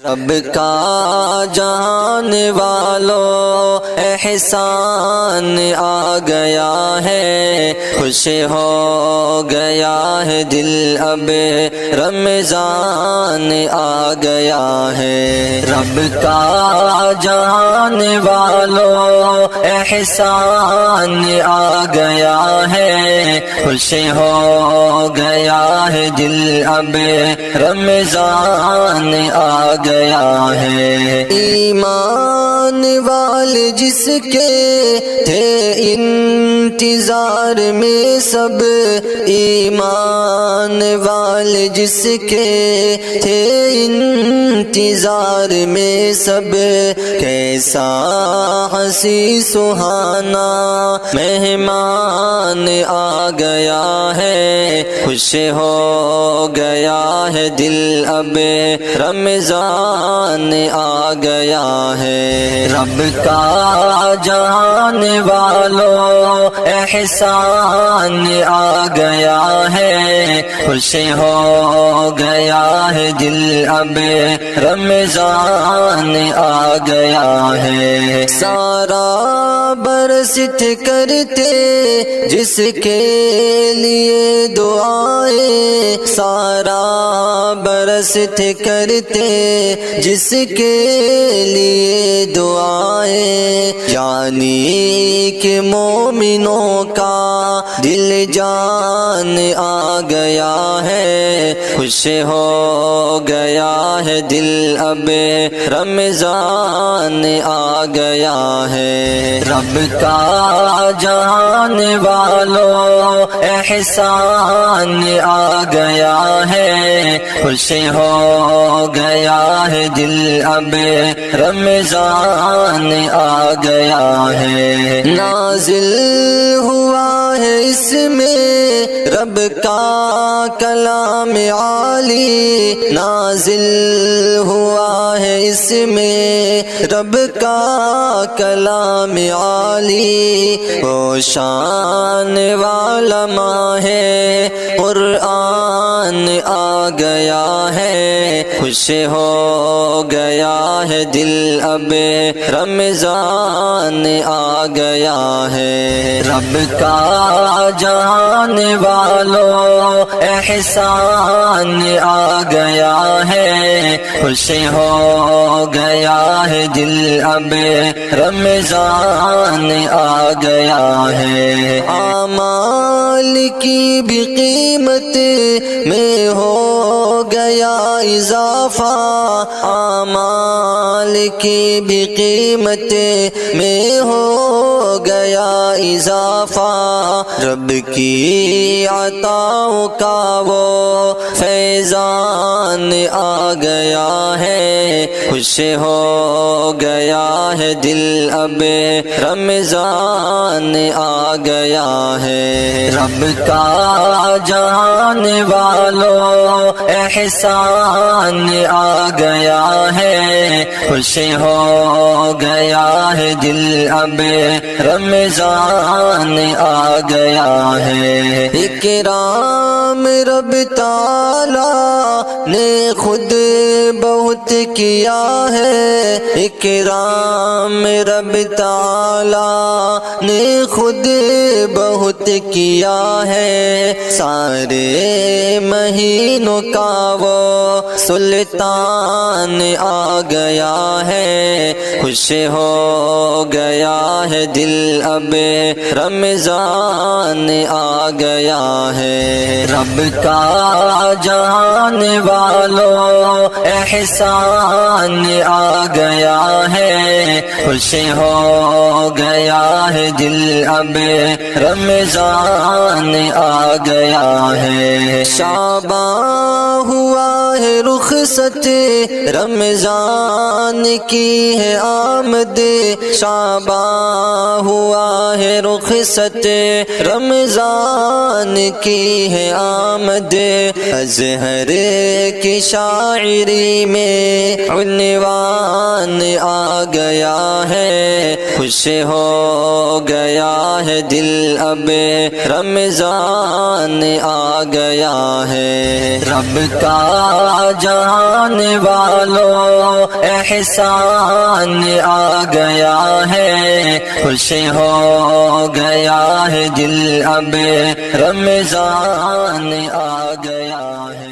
رب کا جہان والوں احسان آ گیا ہے، خوش ہو گیا ہے دل اب رمضان آ گیا ہے۔ رب کا جہان والوں احسان آ گیا ہے، خوش ہو گیا ہے دل اب رمضان آ گیا ہے۔ ایمان والے جس کے تھے انتظار میں سب، ایمان والے جس کے تھے انتظار میں سب، کیسا ہنسی سہانا مہمان آ گیا ہے، خوش ہو گیا ہے دل اب رمضان آ گیا ہے۔ رب کا جہان والوں احسان آ گیا ہے، خوش ہو گیا ہے دل اب رمضان آ گیا ہے۔ سارا برست کرتے جس کے لیے دعائیں، سارا برست کرتے جس کے لیے دعائیں، یعنی کہ مومنوں کا دل جان آ گیا ہے، خوش ہو گیا ہے دل اب رمضان آ گیا ہے۔ رب کا جہان والوں احسان آ گیا ہے، خوش ہو گیا ہے دل اب رمضان آ گیا ہے۔ نازل ہوا ہے اس میں رب کا کلام عالی، نازل ہوا ہے اس میں رب کا کلام عالی، وہ شان والا ماہ قرآن آ گیا ہے، خوش ہو گیا ہے دل اب رمضان آ گیا ہے۔ رب کا جہان والوں احسان آ گیا ہے، خوش ہو گیا ہے دل اب رمضان آ گیا ہے۔ اعمال کی بھی قیمت میں ہو گیا اضافہ، اعمال کی بھی قیمت میں ہو گیا اضافہ، رب کی عطاؤں کا وہ فیضان آ گیا ہے، خوش ہو گیا ہے دل اب رمضان آ گیا ہے۔ رب کا جہان والوں احسان آ گیا ہے، خوش ہو گیا ہے دل اب رمضان آ گیا ہے۔ اکرام رب تعالی نے خود بہت کیا ہے، اکرام رب تعالی نے خود بہت کیا ہے، سارے مہینوں کا وہ سلطان آ گیا ہے، خوش ہو گیا ہے دل اب رمضان آ گیا ہے۔ رب کا جہان والوں احسان آ گیا ہے، خوش ہو گیا ہے دل اب رمضان آ گیا ہے۔ شعبان ہوا ہے رخصت رمضان کی ہے آمد، شعبان ہوا ہے رخصت رمضان کی ہے آمد، ازہر کی شاعری میں عنوان آ گیا ہے، خوش ہو گیا ہے دل اب رمضان آ گیا ہے۔ رب کا جہان والوں احسان آ گیا ہے، خوش ہو گیا ہے دل اب رمضان آ گیا ہے۔